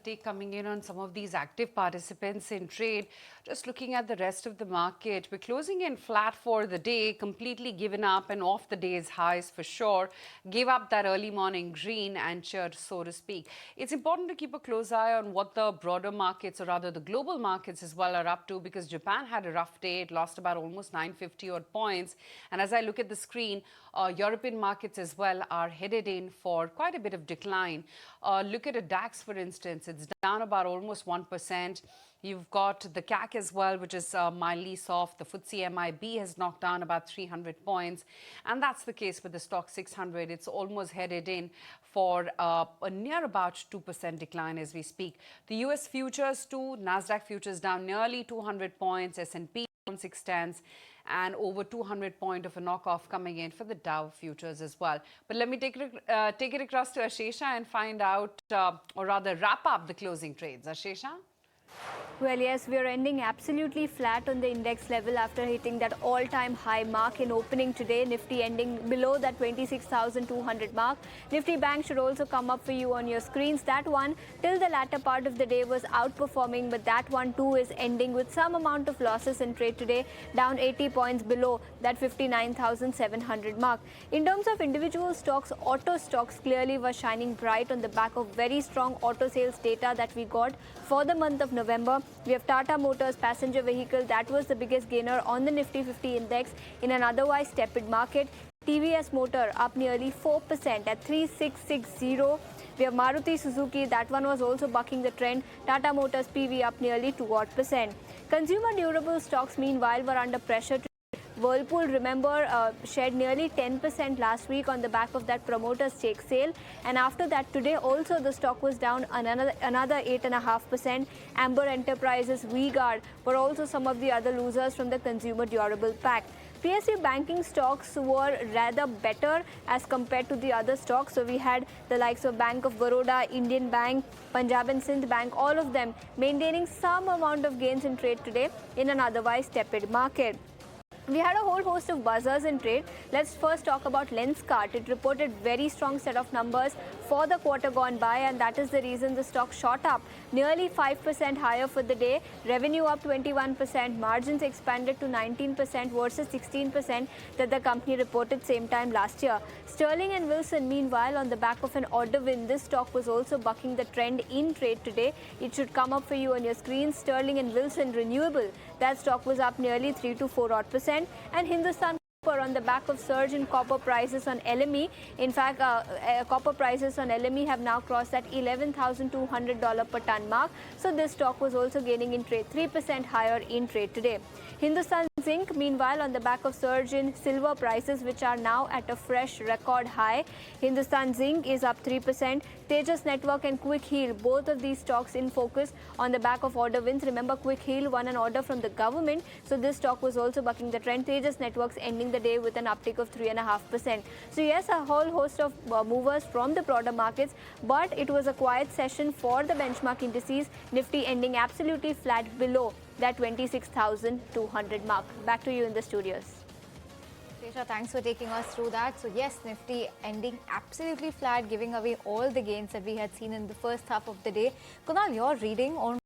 take coming in on some of these active participants in trade. Just looking at the rest of the market, we're closing in flat for the day, completely given up and off the day's highs for sure. Gave up that early morning green and cheer, so to speak. It's important to keep a close eye on what the broader markets, or rather the global markets as well, are up to, because Japan had a rough day. It lost about almost 950 odd points. And as I look at the screen, European markets as well are headed in for quite a bit of decline. Look at a DAX, for instance. It's down about almost 1%. You've got the CAC as well, which is mildly soft. The FTSE MIB has knocked down about 300 points. And that's the case with the Stock 600. It's almost headed in for a near about 2% decline as we speak. The US futures too, NASDAQ futures down nearly 200 points, S&P down 6/10, and over 200 point of a knockoff coming in for the Dow futures as well. But let me take it across to Ashesha and find out, or rather wrap up the closing trades. Ashesha? Well, yes, we are ending absolutely flat on the index level after hitting that all-time high mark in opening today. Nifty ending below that 26,200 mark. Nifty Bank should also come up for you on your screens. That one, till the latter part of the day, was outperforming, but that one too is ending with some amount of losses in trade today, down 80 points below that 59,700 mark. In terms of individual stocks, auto stocks clearly were shining bright on the back of very strong auto sales data that we got for the month of November. We have Tata Motors Passenger Vehicle. That was the biggest gainer on the Nifty 50 index in an otherwise tepid market. TVS Motor up nearly 4% at 3660. We have Maruti Suzuki. That one was also bucking the trend. Tata Motors PV up nearly 2%. Consumer durable stocks, meanwhile, were under pressure. Whirlpool, remember, shed nearly 10% last week on the back of that promoter stake sale. And after that, today also the stock was down another 8.5%. Amber Enterprises, V-Guard were also some of the other losers from the consumer durable pack. PSU banking stocks were rather better as compared to the other stocks. So we had the likes of Bank of Baroda, Indian Bank, Punjab and Sindh Bank, all of them maintaining some amount of gains in trade today in an otherwise tepid market. We had a whole host of buzzers in trade. Let's first talk about Lenskart. It reported very strong set of numbers for the quarter gone by, and that is the reason the stock shot up nearly 5% higher for the day. Revenue up 21%, margins expanded to 19% versus 16% that the company reported same time last year. Sterling and Wilson, meanwhile, on the back of an order win, this stock was also bucking the trend in trade today. It should come up for you on your screen. Sterling and Wilson Renewable, that stock was up nearly 3 to 4%. And Hindustan Copper, on the back of surge in copper prices on LME. In fact, copper prices on LME have now crossed that $11,200 per ton mark. So this stock was also gaining in trade, 3% higher in trade today. Hindustan Zinc, meanwhile, on the back of surge in silver prices, which are now at a fresh record high. Hindustan Zinc is up 3%. Tejas Network and Quick Heal, both of these stocks in focus on the back of order wins. Remember, Quick Heal won an order from the government, so this stock was also bucking the trend. Tejas Networks ending the day with an uptick of 3.5%. So yes, a whole host of movers from the broader markets, but it was a quiet session for the benchmark indices. Nifty ending absolutely flat below that 26,200 mark. Back to you in the studios. Shesha, thanks for taking us through that. So yes, Nifty ending absolutely flat, giving away all the gains that we had seen in the first half of the day. Kunal, your reading on